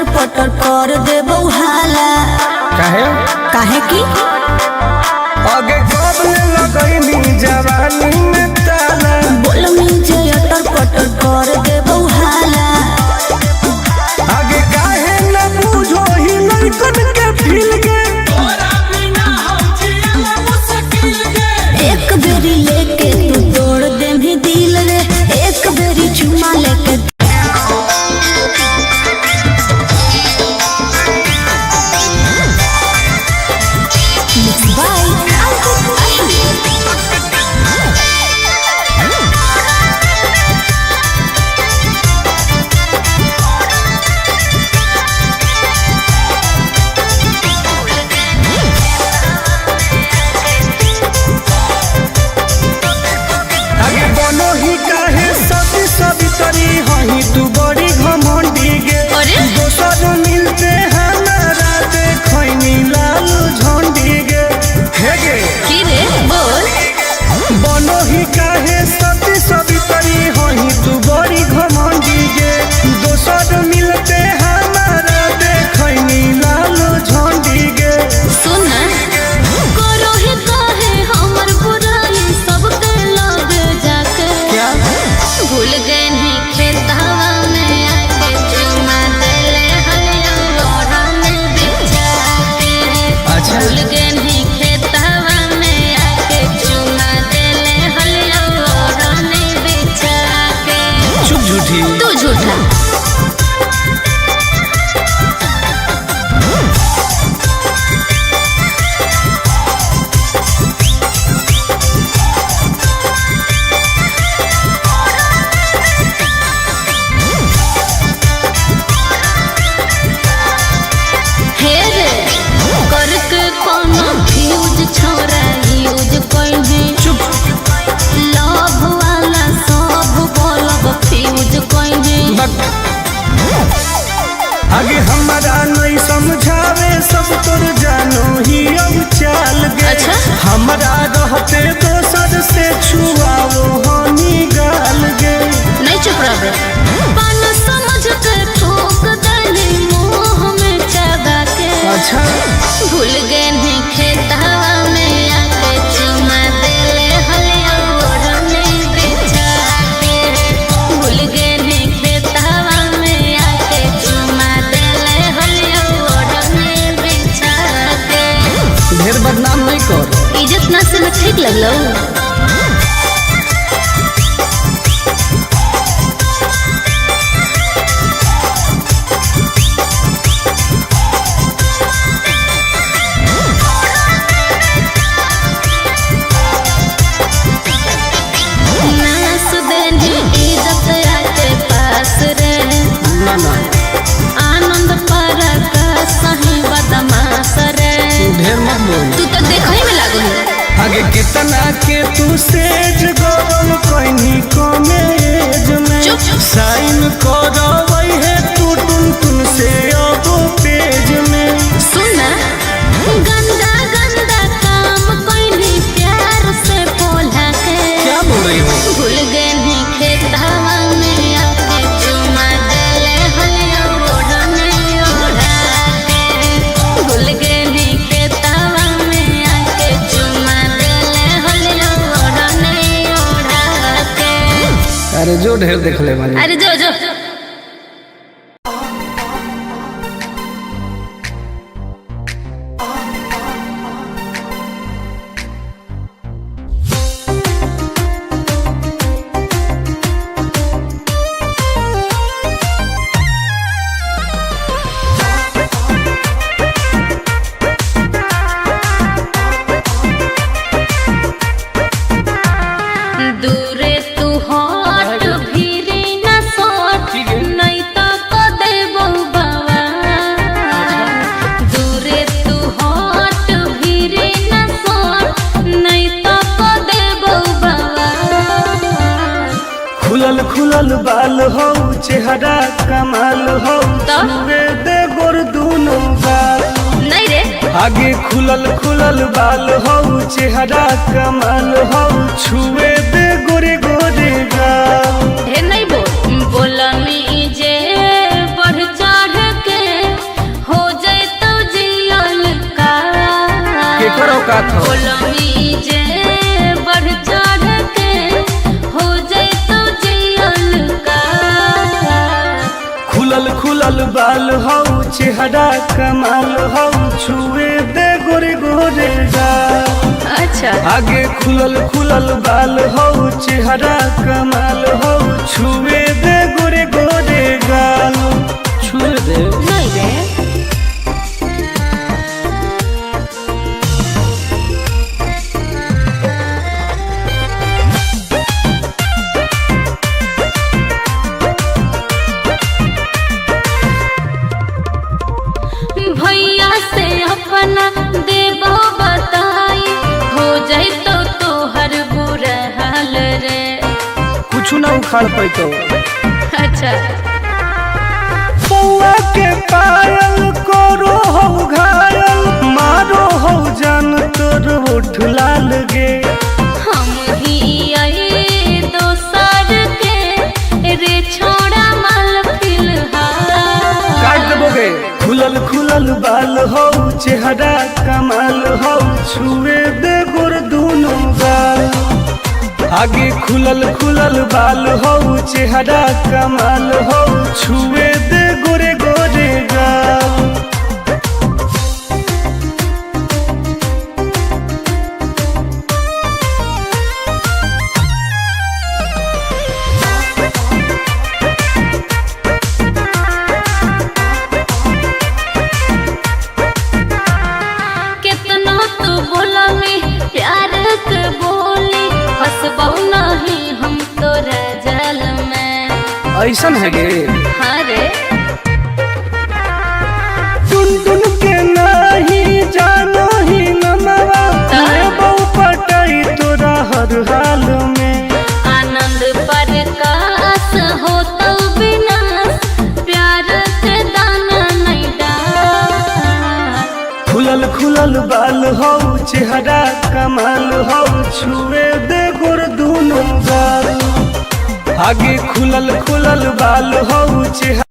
पटर कर देबो हाला। काहे काहे की आगे कब लगैनी जवानी में ताला बोलमी जे अटर पटर कर देबो हाला। आगे काहे न बुझो ही लड़कन के फील के तोरा बिना हम जियला मुश्किल के। एक बेरी लेके तू तोड़ दे भी दिल रे, एक बेरी चुमा लेके तू बड़ी घमंडी गे दोसर मिलते हमारा देखनी लाल झंडी गे हे गे की रे बोल बनो ही काहे सती सवितरी होही तू बड़ी घमंडी गे दोसर मिलते हमारा देखनी लाल झंडी गे। सुन करो ही काहे हमर बुराई सबके लगे जाके क्या भूल गए नहीं खेतवा में आके चुमा देले हलिया लोरा में बिछा के। अच्छा भूल गए नहीं खेतवा में आके चुमा देले हलिया लोरा में बिछा के। चुप झूठी तू झूठा छोरा यूज कइने चुप लव वाला सब बोलब फ्यूज कइने। आगे हमारा नहीं समझावे सब तोर जानो ही अब चाल गे। अच्छा हमारा रहते दोसर से छुआओ हनी गाल गे। नहीं चुप रह पान समझ के ठोक देली मुंह में चबा के। अच्छा भूल गए नहीं खेतवा में आके चुमा देले हलिया ओढ़ने बिछा के। भूल गए नहीं खेतवा में आके चुमा देले हलिया ओढ़ने बिछा के। ढेर बदनाम नहीं कर इज्जत ना से ठीक लगलो। आनंद पर सही बदमाश रे ढेर मत बोल तू तो देखई में लागल। आगे कितना के तू सेज गोल कहनी कॉलेज में चुप साइन करवई है तू टुन से अब पेज में। सुन गंदा गंदा काम कइनी प्यार से बोला के। क्या बोल रही हो भूल गए नहीं खेतवा में आके चुमा देले हलिया ओढ़ने ओढ़ा के। भूल गए नहीं खेतवा में आके चुमा देले हलिया ओढ़ने ओढ़ा के। अरे जो ढेर देख ले वाली अरे जो जो दूरे तू हट भीरी न सो हो चेहरा कमाल हो तो? छुए दे गोर दोनों गाल नहीं रे आगे खुलल खुलल बाल हो चेहरा कमाल हो छुए दे गोरे गोरे गाल हे नहीं बोला मी जे बढ़ चढ़ के हो जाए तो जियल का केकरो का था बोला मी जे बढ़ चढ़ के हो जाए तो जियल का खुलल खुलल बाल हो चेहरा कमाल हो छुए दे गोरे गोरे गाल अच्छा आगे खुलल खुलल बाल हो चेहरा कमाल हो छुए दे गोरे गोरे गाल छुए दे नहीं रे भैया से अपना देबो बताई हो जाए तो तोहर बुरा हाल रे कुछ ना उखाड़ पैतो अच्छा पौआ के पायल करो हो घायल मारो हो जान तोर होठ लाल गे हम ही आई दोसर के रे छोड़ा माल फिलहाल काट देबोगे खुलल खुलल बाल हो चेहरा कमाल हो छुए दे गोर दोनों गाल आगे खुलल खुलल बाल हो चेहरा कमाल हो छुए दे गोरे गोरे गाल कितना तू बोला में प्यार के बोली हंसबो नहीं हम तोरा जल में ऐसन है गे हाँ रे टुन टुन के नाही जानो ही नमवा लेबो पटाई तोरा हर हाल में आनंद प्रकाश हो तो विनाश प्यार के दाना नहीं डाल खुलल खुलल बाल हो चेहरा कमाल हो छुए दे गोर दोनों गाल आगे खुलल खुलल बाल हो चेहरा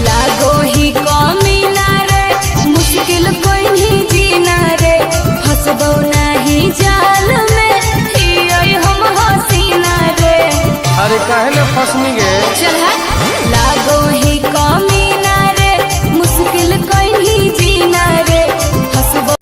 लागो ही कमीना रे मुश्किल कोई नहीं जीना रे फंसबो नहीं जाल में हियै हम हसीना रे अरे काहे ना फसनी गे चल लागो ही कमीना रे मुश्किल कोई नहीं जीना रे फंसबो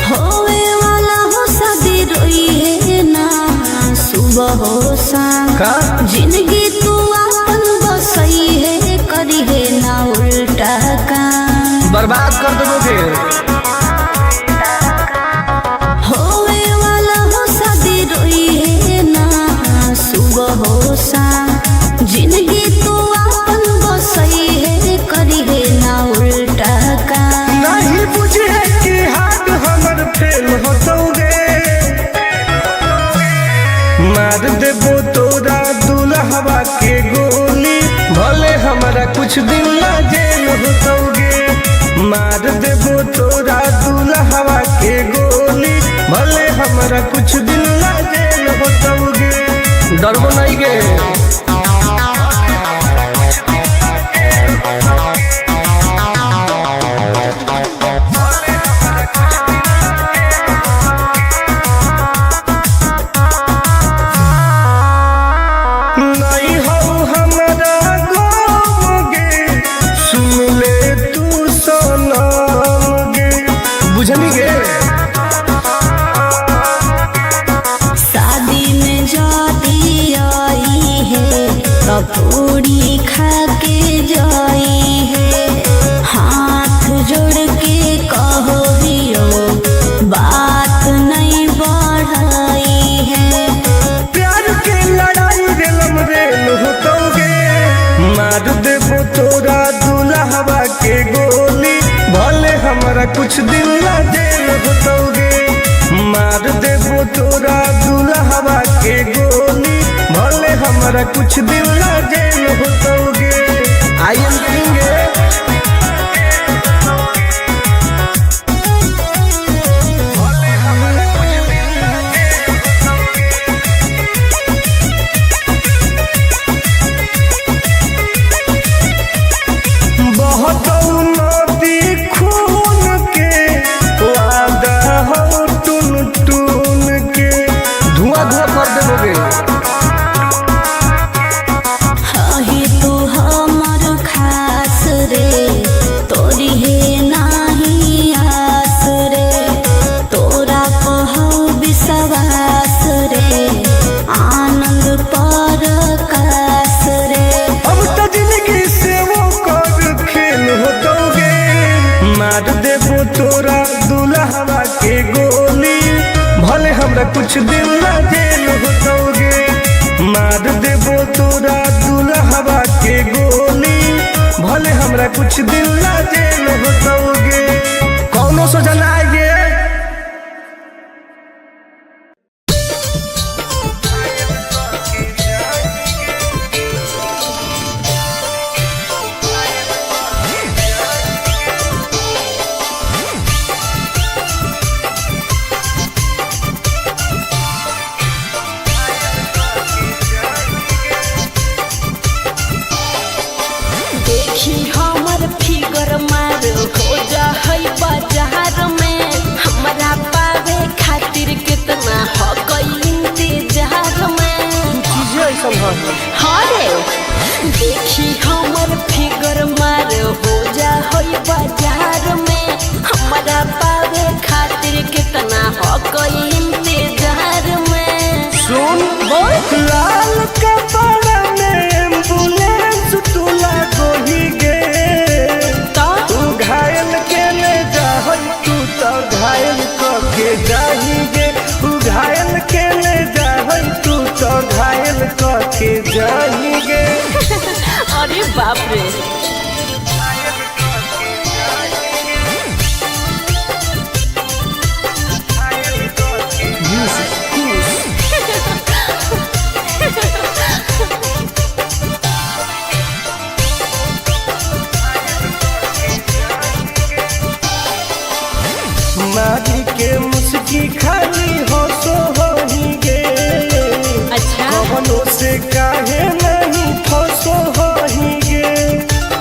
होवे वाला हो शादी रोई है ना सुबह हो शाम का जिंदगी तू अपन बसई है करी है ना उल्टा काम बर्बाद कर देबोगे होवे वाला हो शादी रोई है ना सुबह हो शाम जिंदगी तू अपन बसई है करी है ना उल्टा काम नहीं बुझे कि हाथ हमर फेल होतोगे मार देबो तोरा दुल्हवा के गोली भले हमारा कुछ दिन ला जेल होतोगे मार देबो तोरा दुल्हवा के गोली भले हमारा कुछ दिन ला जेल होतोगे डरबो नहीं गे नहीं हो बुझनी गे। शादी में जाती आई है तो पूरी खा के जाई है। हाथ जोड़ के कहो हियो बात नहीं बढ़ाई है। प्यार के लड़ाई रेलम रेल होतोगे, मार देबो तोरा दुल्हवा के गोली, भले हमारा कुछ दिन ला जेल होतोगे। मार देबो तोरा दुल्हवा के गोली, भले हमारा कुछ दिन ला जेल होतोगे। आई एम किंग तोरा दुल्हवा के गोली, भले हमरा कुछ दिन ला जेल होतोगे। मार देबो तोरा दुल्हवा के गोली, भले हमरा कुछ दिन ला जेल होतोगे। कौनो सोचा ना आइए। देखी हमर फिगर मार हो जा होई बाजार में, हमारा पावे खातिर कितना हो कोई इंतजार में। सुन बोल लाल कपड़ा में एम्बुलेंस तुला गोही गे, तू घायल के ले जा तू तो घायल के जाही गे। तू घायल के ले जा तू तो घायल के जाही गे। अरे बाप रे। मारी के मुस्की खाली हो सो होही गे। अच्छा कवनो से काहे नहीं फसो होही गे।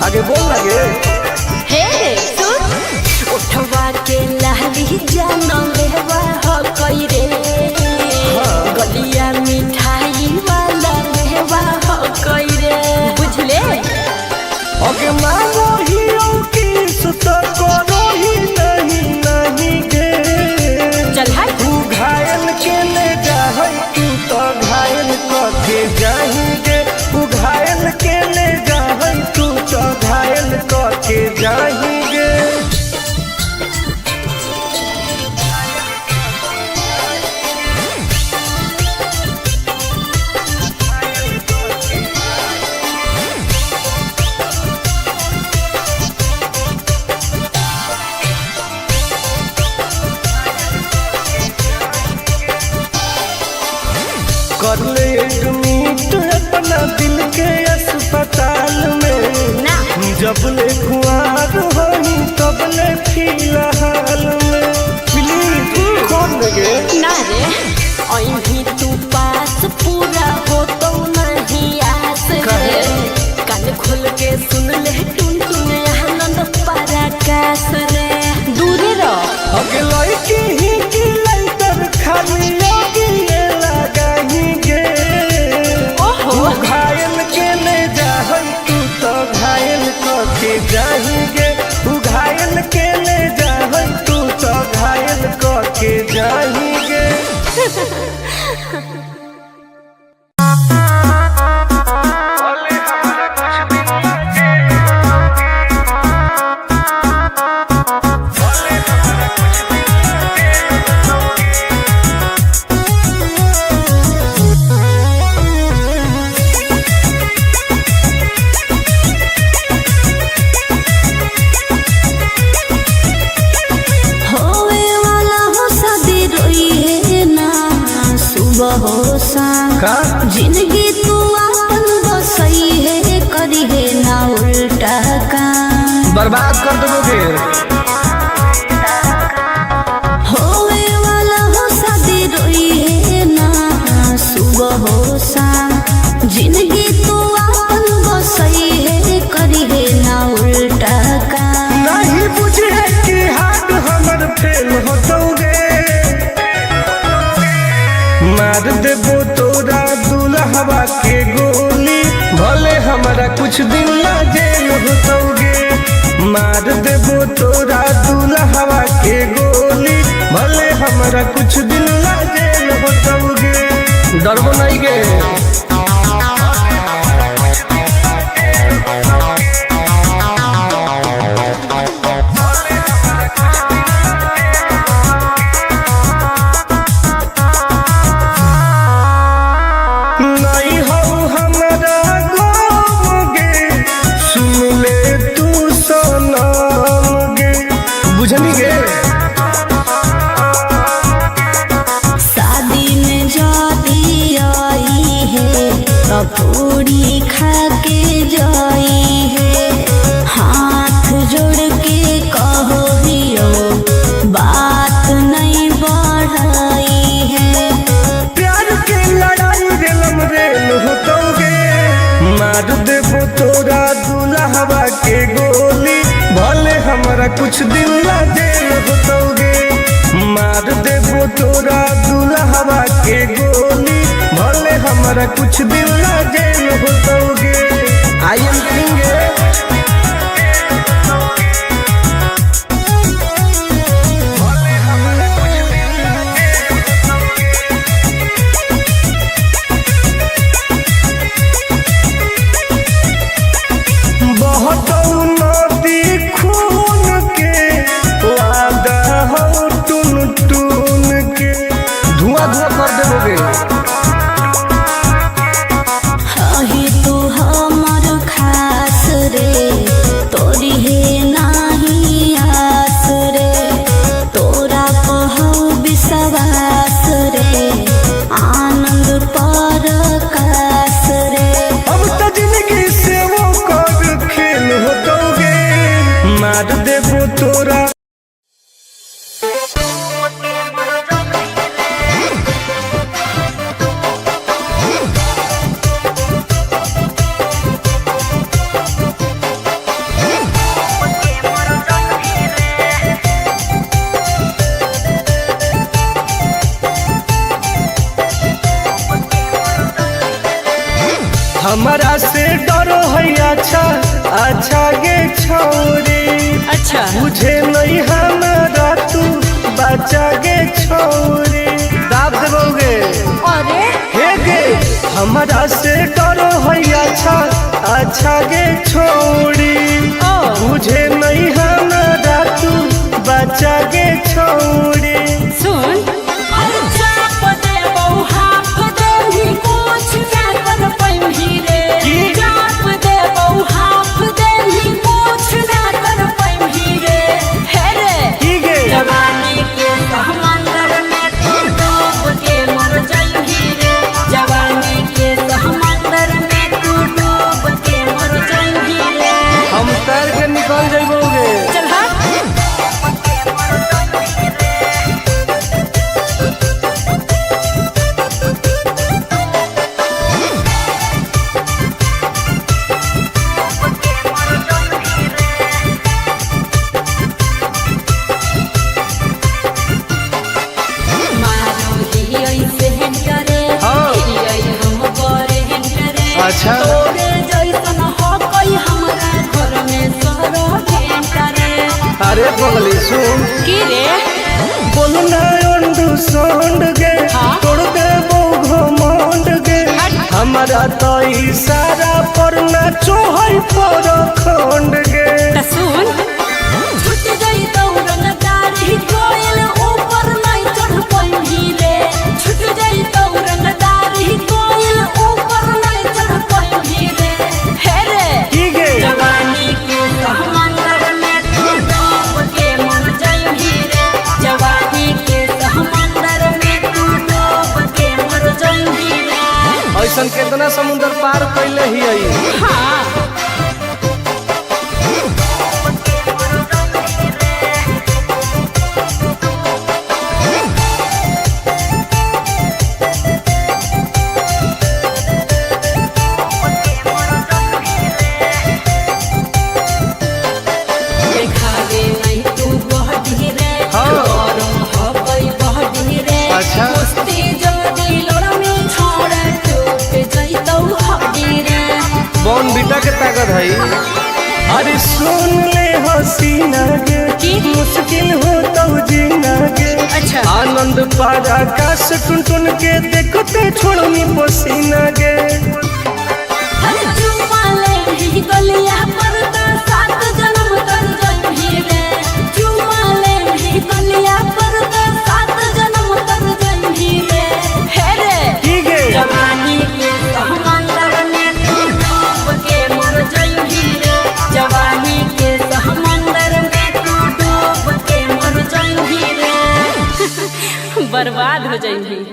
आगे बोल लगे हे सुन उठवा के लहरी जानो लेवा हो कोई रे। गलिया मिठाई वाला लेवा हो कोई रे, बुझले। ओके मांगो हियो किस तो करो ही नहीं गे। चल हाय तू घायल के ले जा तू तो घायल के जाही गे। तू घायल के ले जा तू तो घायल के जाही गे। कर ले एडमिट अपना दिल के अस्पताल में ना। जब ले खुआर होई तब ले फिलहाल में प्लीज खोल गे ना रे। अहीं तू पास पूरा हो तो नहीं आस रे। कान खोल के सुन ले टुन टुन आनंद पराकाश रे। दूरे रह अगे लड़की ही की लइटर खाली लगी लगाही गे। ओहो घायल के ले जा तू तो घायल के जाही गे। तू घायल के ले जा तू तो के जाएंगे। जिंदगी तू अपन बसई है करी है ना उल्टा काम बर्बाद कर दोगे। होवे वाला हो शादी रोई है ना सुबह हो शाम जिंदगी तू अपन बसई है करी है ना उल्टा काम नहीं बुझे कि हाथ हमर फेल होतोगे मार देबो तोरा दुल्हवा के गोली भले हमारा कुछ दिन ना जेल होतोगे मार देबो तोरा दुल्हवा के गोली भले हमारा कुछ दिन ना जेल होतोगे डरबो नहीं गे। शादी में जाती आई है पूरी खा के जाई है हाथ जोड़ के कहो दियो बात नहीं बढ़ाई है प्यार के लड़ाई रेलम रेल होतोगे मार देबो तोरा दुल्हवा के गोली भले हमारा कुछ दिन ना जेल होतोगे मार देबो तोरा दुल्हवा के गोली भले हमारा कुछ दिन ना जेल होतोगे। आई एम किंग बहुत नदी खून के वादा हो टून टून के धुआं धुआं कर देबोगे। ही तू हमर खास रे तोरी है नाही आस रे तोरा कहू विश्वास रे आनंद पर कास रे अब तो जिंदगी से वो कर खेल होतोगे मार देबो तोरा हमारा से डरो है अच्छा अच्छा गे छोरी अच्छा मुझे नहीं हमारा तू बचा गे छोरी दाब देबोगे। अरे हे गे हमारा से डरो है अच्छा अच्छा गे छोरी मुझे नहीं हमारा तू बचा गे छोरी सुन हम तैर के निकल जाइबोगे। चल अच्छा अरे पगली सुन की रे बोलना संड गे तोड़ देबो घमंड गे हमारा तो इशारा पर नाचो है पर खंड गे सुन छूट गई दौड़न दाढ़ी कोयल ऊपर नहीं चढ़ पाई रे छूट गई दौड़न दाढ़ी कोयल ऊपर नहीं चढ़ पाई रे हे रे की गे जवानी के समंदर में तू डूब के मर जाई रे जवानी के समंदर में तू डूब के मर जाई रे ऐसन कितना समुद्र पार कैले ही आई हाँ देखावे नहीं तू बहडी रे गरम हो गई बहडी रे अच्छा। मस्ती जदी लड़मी छोड़ टूट जइतौ हड्डी रे बॉन बीटा के ताकत है अरे सुन ले हसीना गे की? मुश्किल हो तो जीना गे अच्छा। आनंद पार आकाश टुन टुन के देखते छोड़नी पसीना गे हर चुमाले ही गलिया पर तो सात जन्म कर जइही रे चुमाले ही गलिया पर तो सात जन्म कर जइही रे हे रे की गे जवानी के समंदर में तू डूब के मर जाई रे जवानी के समंदर में तू डूब के मर जाई रे बर्बाद हो जाई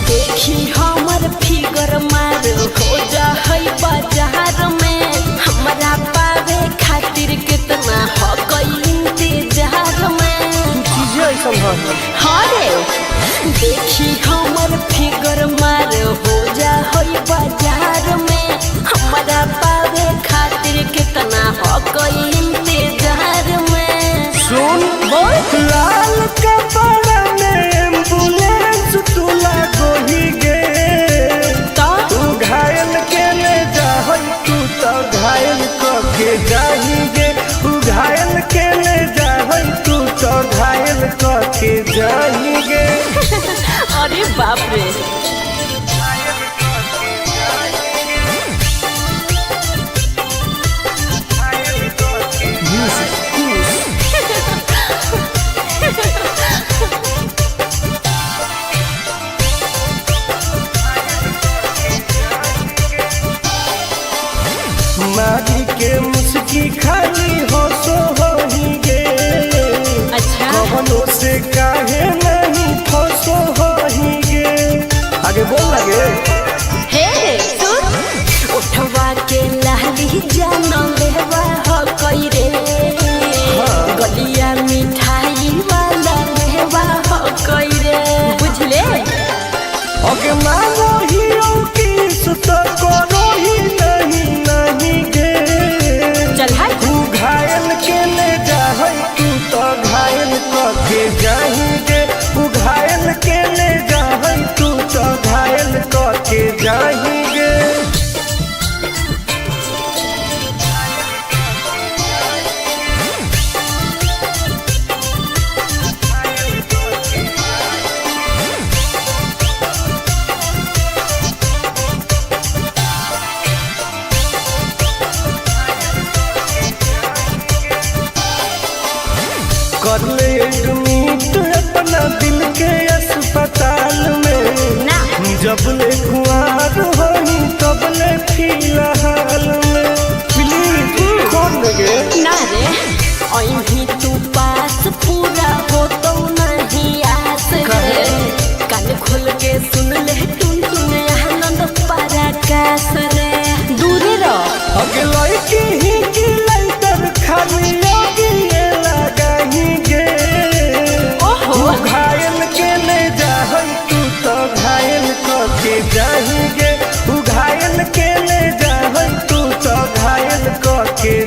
देखी हमर फिगर मार हो जा है बाजार में हमरा पावे खातिर कितना हो गई इंतजार में चीजें ऐसा है हाँ रे देखी हमर फिगर मार हो जा है बाजार में हमरा पावे खातिर कितना हो गई इंतजार में सुन बोल लाल कपड़ा में एम्बुलेंस तुला गोही गे तो तू घायल के ले जा तू तो घायल के जाही गे तू घायल के ले जा तू तो घायल के जाही गे अरे बाप रे मारी के मुस्की खाली हो सो होही गे अच्छा कवनो से काहे नहीं फसो होही गे आगे बोल लगे हे सुन उठवा के लाली जाना लेवा हो कई रे गलिया मिठाई वाला लेवा हो कई रे बुझले ओके मानो ही की सुत करो ही नहीं गे चल हाय तू घायल के ले जा तू तो घायल के जाही गे तू घायल के ले जा तू तो घायल के जाही गे कर ले एडमिट अपना दिल के अस्पताल में ना जब ले कुआर होई तब ले फिलहाल में प्लीज खोल गे ना रे अभी तू पास पूरा हो तो नहीं आस रे कान खोल के सुन ले टुन टुन आनंद पराकाश रे दूर रह अगला की ही की लाइटर खाली आगे लगाही गे ओहो तू घायल के ले जा तू तो घायल के जाही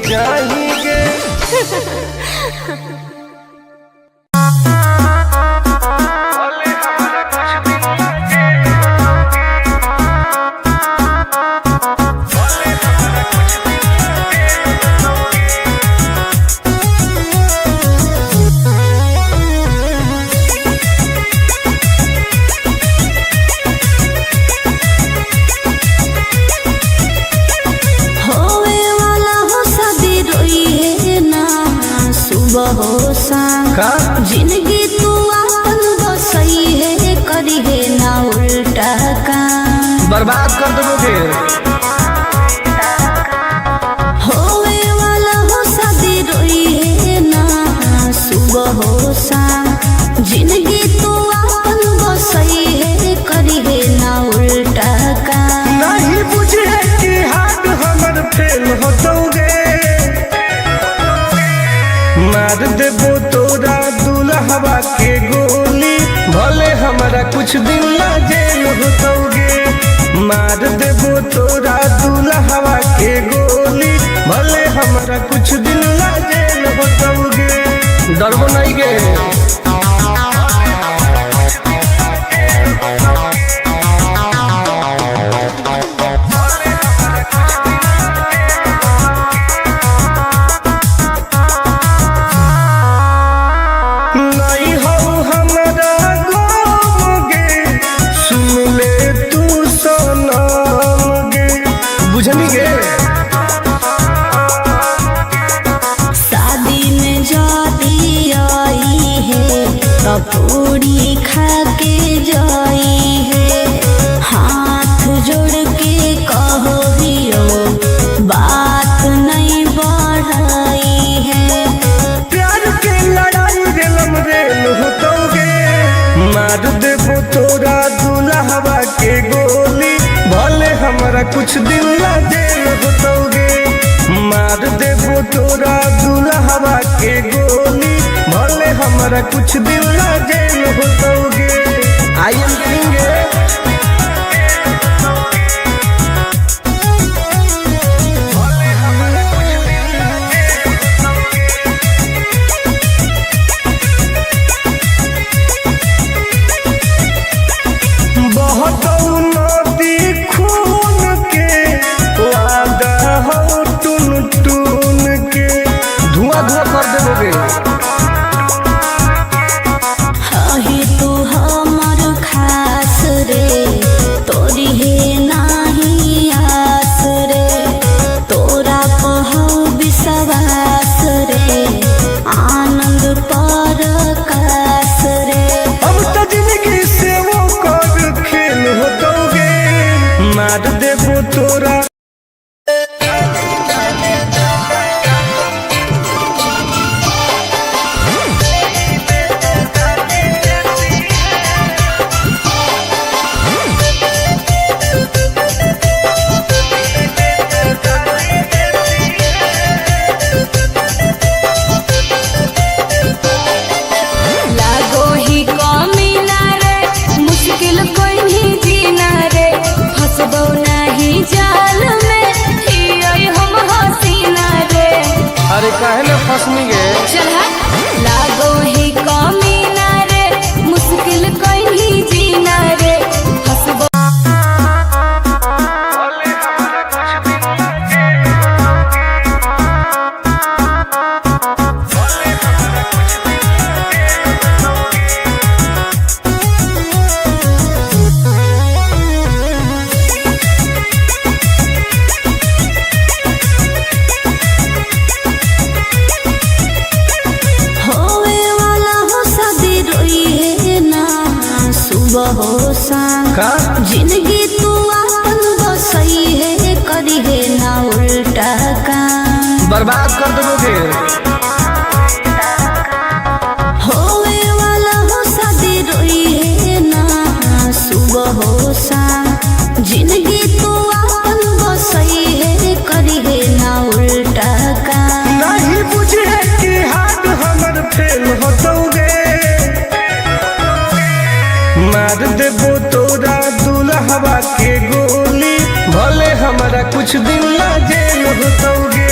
चाहिए। जिंदगी तू अपन बसई है करी है ना उल्टा काम बर्बाद कर दोगे। होवे वाला हो शादी रोई है ना सुबह हो शाम जिंदगी तू अपन बसई है करी है ना उल्टा काम नहीं बुझे कि हाथ हमर फेल हो दोगे। मार देबो तोरा दुल्हवा के गोली भले हमारा कुछ दिन ला जेल होतोगे। मार देबो तोरा दुल्हवा के गोली भले हमारा कुछ दिन ला जेल होतोगे। डरबो नहीं गे। शादी में जाती आई है तो पूरी खा के जाई है हाथ जोड़ के कहो हियो बात नहीं बढ़ाई है। प्यार के लड़ाई रेलम रेल होतोगे। मार देबो तोरा दुल्हवा के गोली भले हमारा कुछ दिन ला जेल होतोगे। मार देबो तोरा दुल्हवा के गोली भले हमारा कुछ दिन ला जेल होतोगे। I am king. बहुत नदी खून के वादा हो टून टून के धुआं धुआं कर देबोगे। ही तू हमर खास रे तोरी है नाही आस रे तोरा कहू विश्वास रे आनंद पर कास रे। अब तो जिंदगी से वो कर खेल होतोगे। मार देबो तोरा लागो ही कमी ना रे मुश्किल कोई नहीं जीना रे फंसबो नहीं जाल में ही हम हसीना रे। अरे काहे ना फंसनी गे। चल लागो ही कमी ना रे मुश्किल कोई नहीं जीना रे फंसबो। हो शाम जिंदगी तू अपन बसई है करी है ना उल्टा काम बर्बाद कर दोगे। होवे वाला हो शादी रोई है ना सुबह हो शाम जिंदगी तू अपन बसई है करी है ना उल्टा काम नहीं बुझे कि हाथ हमर फेल होतोगे। मार देबो तोरा दुल्हवा के गोली भले हमारा कुछ दिन ला जेल होतोगे।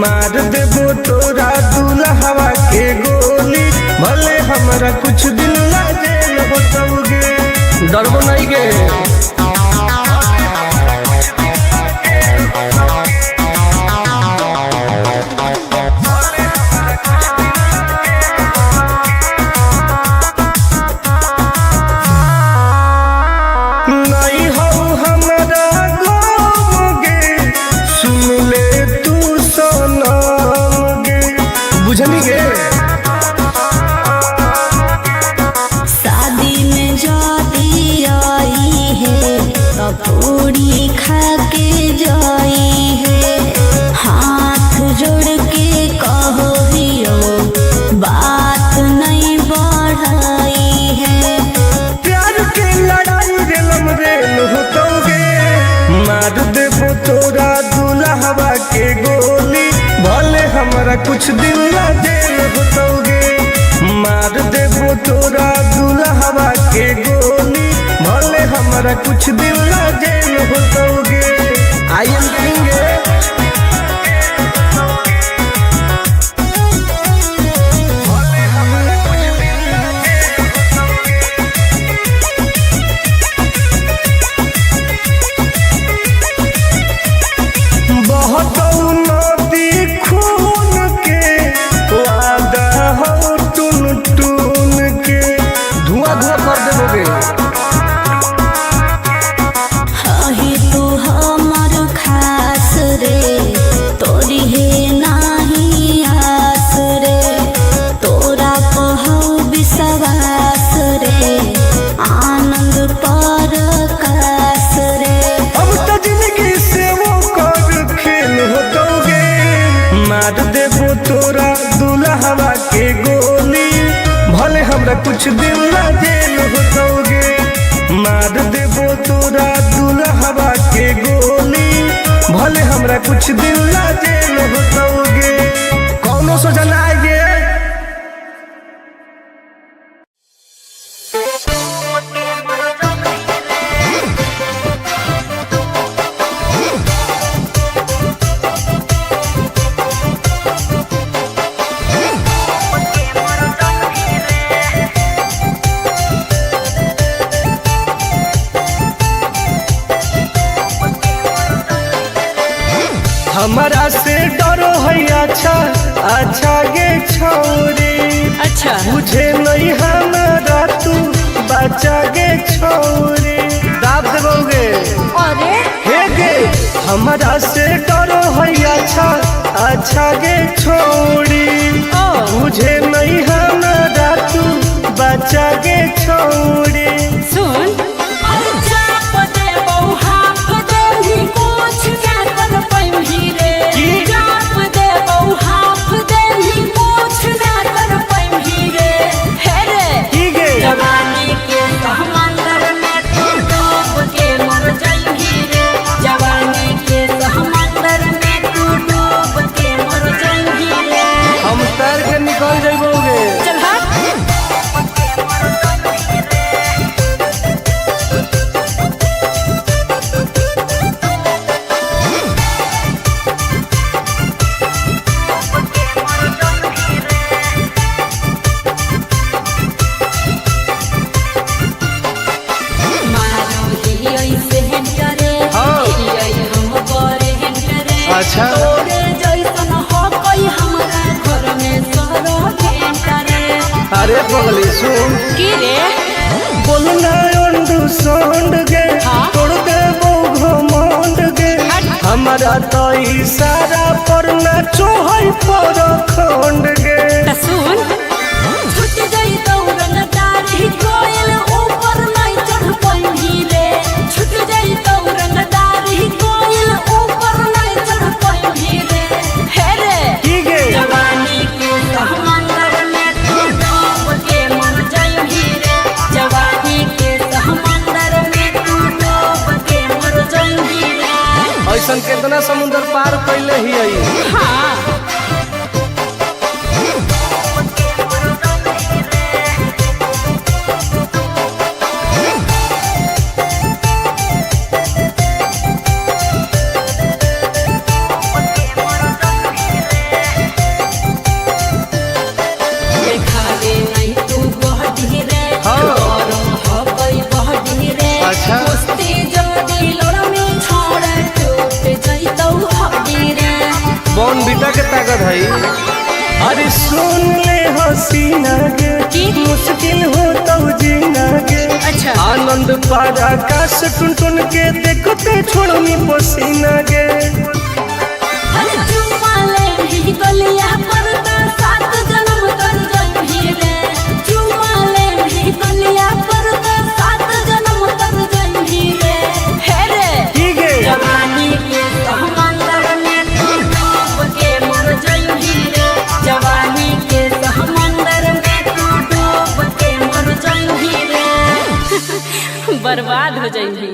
मार देबो तोरा दुल्हवा के गोली, भले हमरा कुछ दिन ला जेल होतोगे। डरबो नहीं गे। नहीं हो हमरा गम गे, सुन ले तू सनम गे, बुझनी गे। शादी में जाती आई है तो पूरी खा के जाई है, हाथ जोड़ के कहो हियो बात नहीं बढ़ाई है। प्यार के लड़ाई रेलम रेल होतोगे, मार देबो तोरा दुल्हवा के गोली, भले हमरा कुछ दिन ला जेल होतोगे। मार देबो तोरा दुल्हवा के गोली, भले हमरा कुछ दिन ला जेल होतोगे। I am king. बहुत नदी खून के वादा हो टून टून के, धुआं धुआं कर देबोगे। हही तू हमर खास रे, तोरी है नाही आस रे, तोरा कहू विश्वास रे, आनंद पर कास रे। अब तो जिंदगी से वो कर खेल होतोगे, मार देबो तोरा दुल्हवा के गोली, भले हमरा कुछ दिन ला जेल होतोगे। मार देबो तोरा दुल्हवा के गोली, भले हमरा कुछ दिन ला जेल होतोगे। कौनो सोचा ना आएगे। हमारा से डरो है अच्छा अच्छा गे छोरी, अच्छा मुझे नहीं हमारा तू बचा गे छोरी। दाब देबोगे। अरे हे गे हमारा से डरो है अच्छा अच्छा गे छोरी, मुझे नहीं हमारा तू बचा गे छोरी। सुन निकल जाइबोगे। चल अच्छा अरे पगली सुन की रे बोलना अंडू सोंड गे तोड़ दे वो घमंड गे हमारा तो इशारा पर नाचो है पर खंड गे। सुन छूट गई दौड़न दाढ़ी कोयल ऊपर नहीं चढ़ पाई रे, छूट गई दौड़न दाढ़ी कोयल ऊपर नहीं चढ़ पाई रे। हे रे की गे जवानी के समंदर में तू डूब के मर जाएगी रे, जवानी के समंदर में तू डूब के मर जाएगी रे। ऐसा कितना समुद्र पार कैले ही आई। हाँ कौन बीटा के ताकत है? अरे सुन ले हसीना के की? मुश्किल हो तो जीना के अच्छा आनंद पार आकाश टुन टुन के देखते छोड़नी पसीना के चुम्मा ले ही गलिया पर तो 7 जन्म कर जइही रे चुम्मा ले ही गलिया पर तो 7 जन्म कर जइही रे हे रे ठीक है जवानी के समंदर में तू डूब के मर जइही रे जवानी के समंदर में तू डूब के मर जइही रे बर्बाद हो जइही।